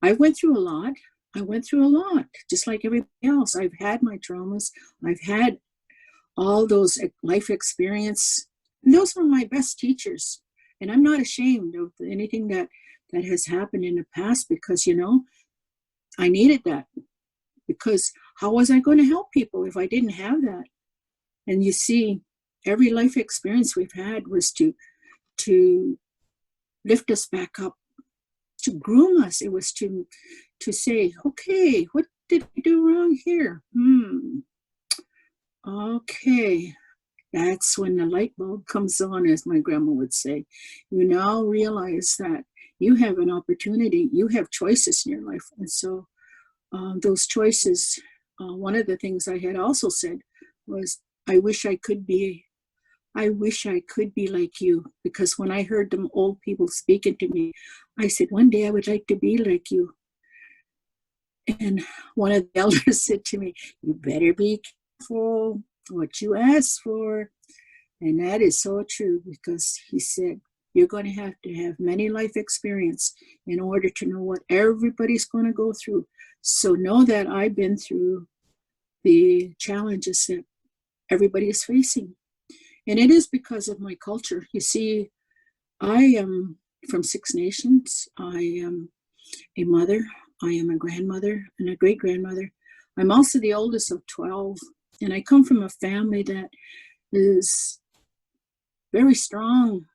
I went through a lot. I went through a lot, just like everybody else. I've had my traumas. I've had all those life experience. And those were my best teachers. And I'm not ashamed of anything that has happened in the past because, I needed that. Because how was I going to help people if I didn't have that? And you see, every life experience we've had was to lift us back up, to groom us. It was to say, okay, what did I do wrong here? Okay. That's when the light bulb comes on, as my grandma would say. You now realize that you have an opportunity, you have choices in your life. And so those choices, one of the things I had also said was, I wish I could be like you. Because when I heard them old people speaking to me, I said, one day I would like to be like you. And one of the elders said to me, you better be careful what you ask for. And that is so true, because he said, you're going to have many life experience in order to know what everybody's going to go through. So know that I've been through the challenges that everybody is facing. And it is because of my culture. You see, I am from 6 nations. I am a mother. I am a grandmother and a great-grandmother. I'm also the oldest of 12. And I come from a family that is very strong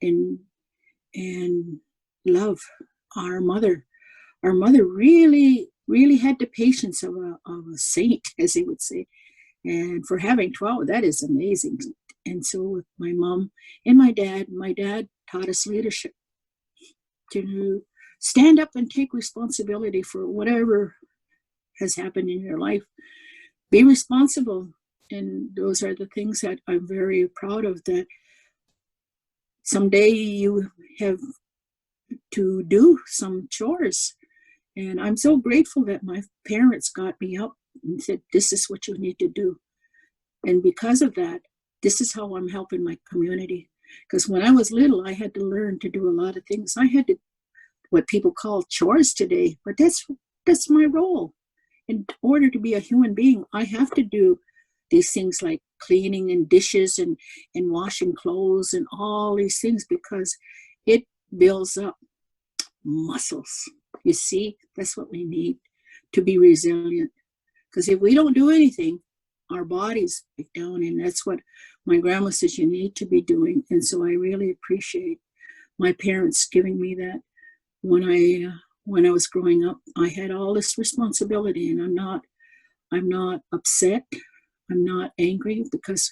in love. Our mother really, really had the patience of a saint, as they would say. And for having 12, that is amazing. And so with my mom and my dad taught us leadership, to stand up and take responsibility for whatever has happened in your life. Be responsible. And those are the things that I'm very proud of, that someday you have to do some chores. And I'm so grateful that my parents got me up and said, this is what you need to do. And because of that, this is how I'm helping my community. Because when I was little, I had to learn to do a lot of things. I had to, what people call chores today, but that's my role. In order to be a human being, I have to do these things like cleaning and dishes and washing clothes and all these things, because it builds up muscles. You see, that's what we need to be resilient. Because if we don't do anything, our bodies break down, and that's what my grandma says you need to be doing. And so I really appreciate my parents giving me that. When I was growing up, I had all this responsibility, and I'm not upset. I'm not angry, because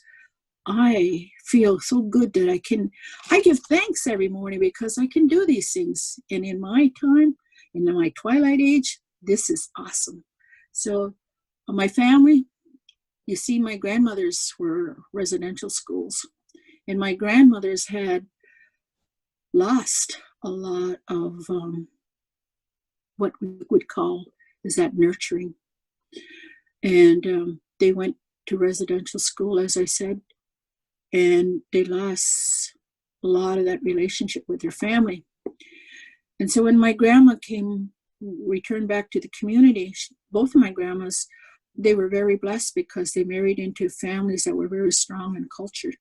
I feel so good that I give thanks every morning because I can do these things. And in my time, in my twilight age, this is awesome. So my family, you see, my grandmothers were residential schools, and my grandmothers had lost a lot of what we would call is that nurturing. And they went to residential school, as I said, and they lost a lot of that relationship with their family. And so when my grandma returned back to the community, both of my grandmas, they were very blessed because they married into families that were very strong in culture,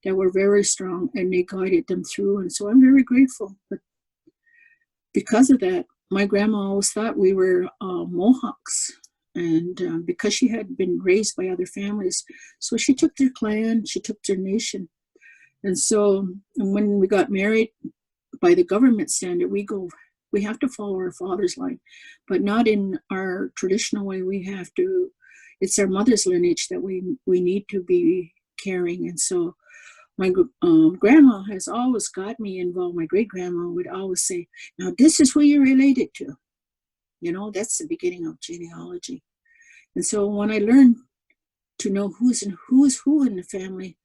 that were very strong, and they guided them through. And so I'm very grateful. But because of that, my grandma always thought we were Mohawks. And because she had been raised by other families, so she took their clan, she took their nation. And so when we got married, by the government standard, we have to follow our father's line, but not in our traditional way. It's our mother's lineage that we need to be carrying. And so my grandma has always got me involved. My great-grandma would always say, now this is who you're related to. That's the beginning of genealogy. And so when I learned to know who is who in the family,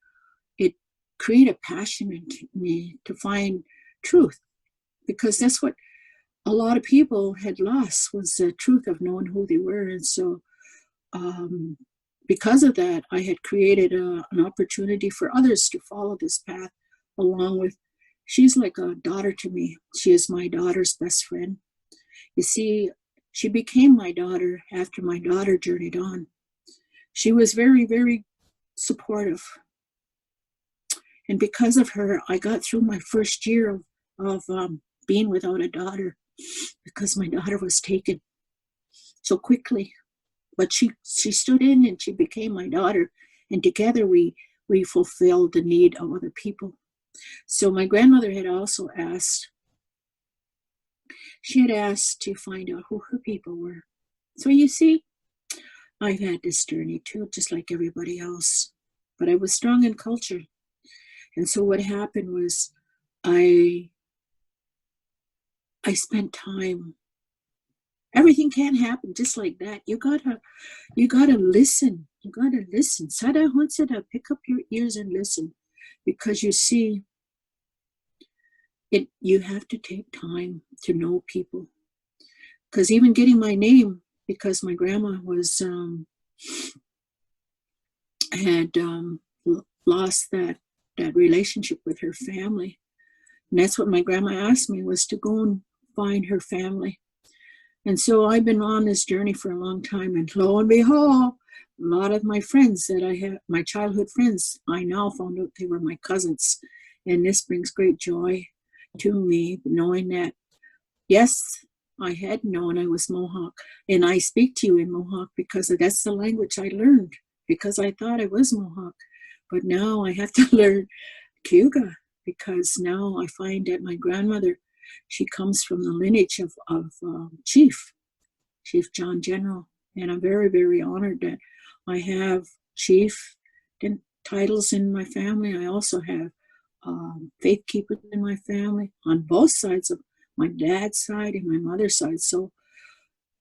it created a passion in me to find truth, because that's what a lot of people had lost, was the truth of knowing who they were. And so because of that, I had created an opportunity for others to follow this path along with, she's like a daughter to me. She is my daughter's best friend. You see, she became my daughter after my daughter journeyed on. She was very, very supportive. And because of her, I got through my first year of being without a daughter, because my daughter was taken so quickly. But she stood in and she became my daughter. And together we fulfilled the need of other people. So my grandmother had also asked, she had asked to find out who her people were. So you see, I've had this journey too, just like everybody else. But I was strong in culture. And so what happened was I spent time. Everything can't happen just like that. You gotta listen. You gotta listen. Sada Hunsada, pick up your ears and listen. Because you see, you have to take time to know people. Because even getting my name, because my grandma was had lost that relationship with her family. And that's what my grandma asked me, was to go and find her family. And so I've been on this journey for a long time, and lo and behold, a lot of my friends that I have, my childhood friends, I now found out they were my cousins. And this brings great joy to me, knowing that, yes, I had known I was Mohawk, and I speak to you in Mohawk because that's the language I learned, because I thought I was Mohawk. But now I have to learn Cayuga, because now I find that my grandmother, she comes from the lineage of Chief John General. And I'm very, very honored that I have chief titles in my family. I also have faith keepers in my family on both sides, of my dad's side and my mother's side. So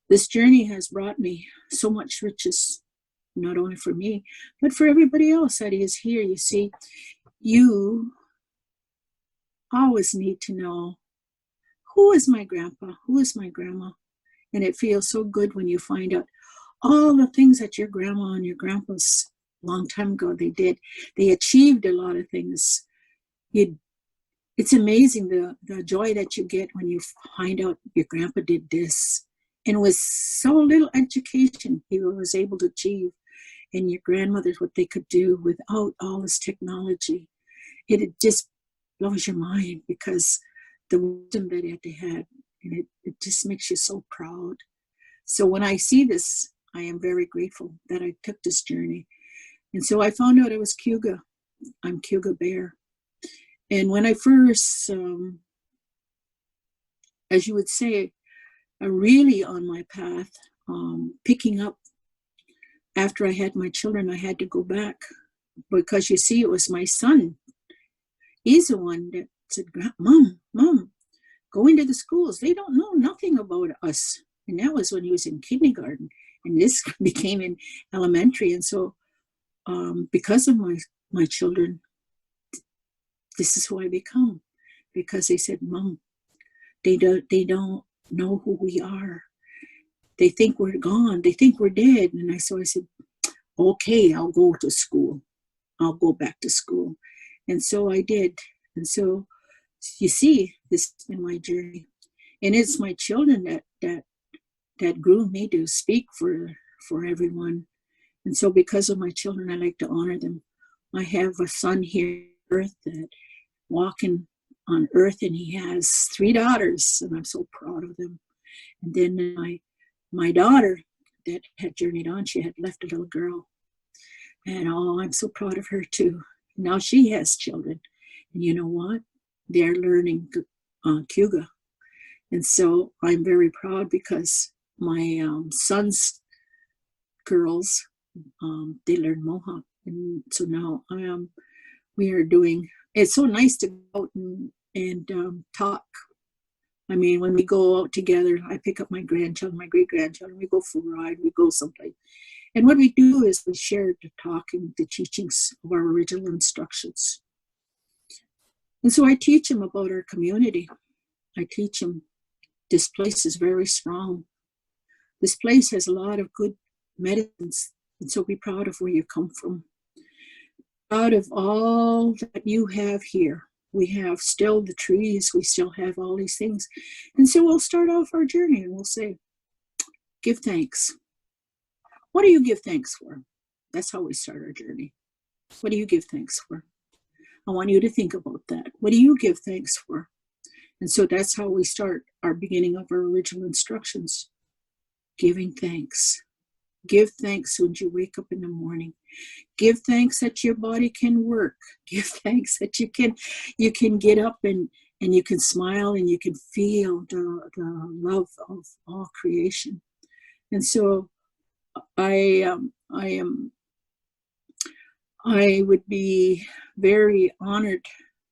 this journey has brought me so much riches, not only for me, but for everybody else that is here. You see, you always need to know, who is my grandpa? Who is my grandma? And it feels so good when you find out all the things that your grandma and your grandpa's a long time ago they did. They achieved a lot of things. It's amazing the joy that you get when you find out your grandpa did this. And with so little education, he was able to achieve. And your grandmother's, what they could do without all this technology. It just blows your mind, because the wisdom that they had, and it just makes you so proud. So when I see this, I am very grateful that I took this journey. And so I found out I was Cayuga. I'm Cayuga Bear. And when I first, as you would say, really on my path, picking up after I had my children, I had to go back, because you see, it was my son. He's the one that said, Mom, go into the schools. They don't know nothing about us. And that was when he was in kindergarten. And this became in elementary. And so because of my children, this is who I become. Because they said, Mom, they don't know who we are. They think we're gone. They think we're dead. And so I said, okay, I'll go to school. I'll go back to school. And so I did. And so you see, this has been my journey. And it's my children that grew me to speak for everyone. And so because of my children, I like to honor them. I have a son here on earth that walking on earth, and he has 3 daughters, and I'm so proud of them. And then my daughter that had journeyed on, she had left a little girl. And I'm so proud of her too. Now she has children. And you know what? They're learning Cayuga. And so I'm very proud, because my son's girls, they learn Mohawk. And so now we are doing, it's so nice to go out and talk. I mean, when we go out together, I pick up my grandchildren, my great-grandchildren, we go for a ride, we go someplace. And what we do is we share the talking, the teachings of our original instructions. And so I teach them about our community. I teach them this place is very strong. This place has a lot of good medicines. And so be proud of where you come from. Proud of all that you have here. We have still the trees. We still have all these things. And so we'll start off our journey and we'll say, give thanks. What do you give thanks for? That's how we start our journey. What do you give thanks for? I want you to think about that. What do you give thanks for? And so that's how we start our beginning of our original instructions. Giving thanks. Give thanks when you wake up in the morning. Give thanks that your body can work. Give thanks that you can get up and you can smile and you can feel the love of all creation. And so I would be very honored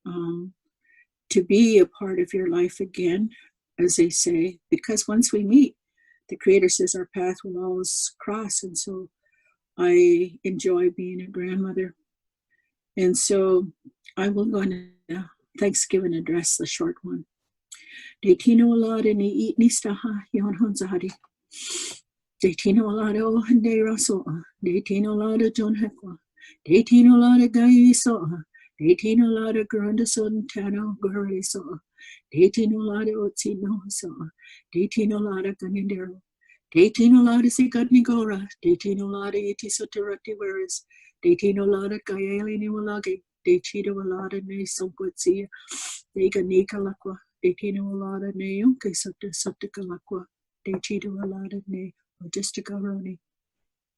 to be a part of your life again, as they say, because once we meet, the Creator says our path will always cross. And so I enjoy being a grandmother. And so I will go into Thanksgiving address, the short one. De tino alada ni eat ni staha yon honzadi. De tino alada o hande rasoa. De tino alada John Hekwa. De tino alada gai soa. De tino alada granda son tano gari soa. De tino alada otsino soa. De tino alada ganindero. De tino alada si gadnigora. De tino alada iti soterati veris. De tino alada gaieli ni walagi. De chito alada ne sonkotsia. De ganika lakwa. De tino alada ne unke sotika lakwa. De chito alada ne logistica roni.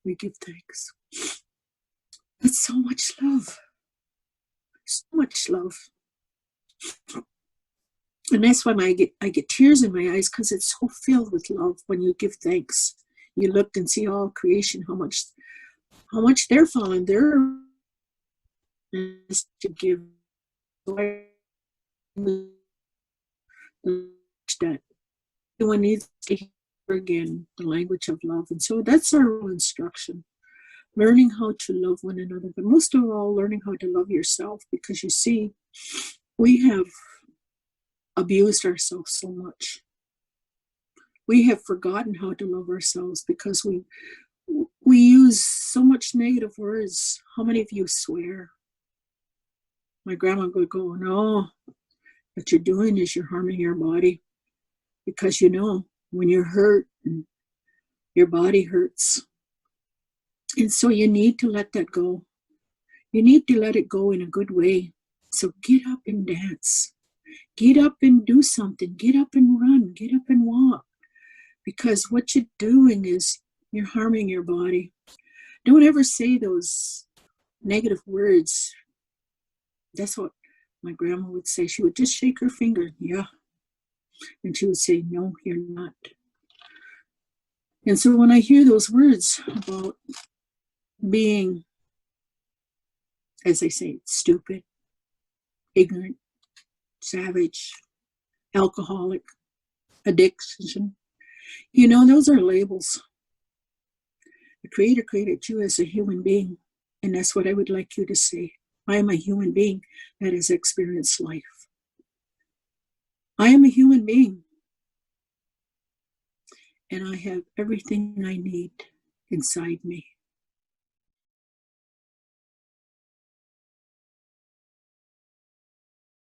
We give thanks. That's so much love. So much love. And that's why I get tears in my eyes, because it's so filled with love when you give thanks. You look and see all creation, how much they're following their to give that everyone needs to hear again the language of love. And so that's our instruction. Learning how to love one another, but most of all, learning how to love yourself, because you see, we have abused ourselves so much. We have forgotten how to love ourselves because we use so much negative words. How many of you swear? My grandma would go, no, what you're doing is you're harming your body, because when you're hurt, your body hurts. And so you need to let that go. You need to let it go in a good way. So get up and dance. Get up and do something. Get up and run. Get up and walk. Because what you're doing is you're harming your body. Don't ever say those negative words. That's what my grandma would say. She would just shake her finger. Yeah. And she would say, no, you're not. And so when I hear those words about being, as they say, stupid, ignorant, savage, alcoholic, addiction, those are labels. The Creator created you as a human being, and that's what I would like you to say. I am a human being that has experienced life. I am a human being, and I have everything I need inside me.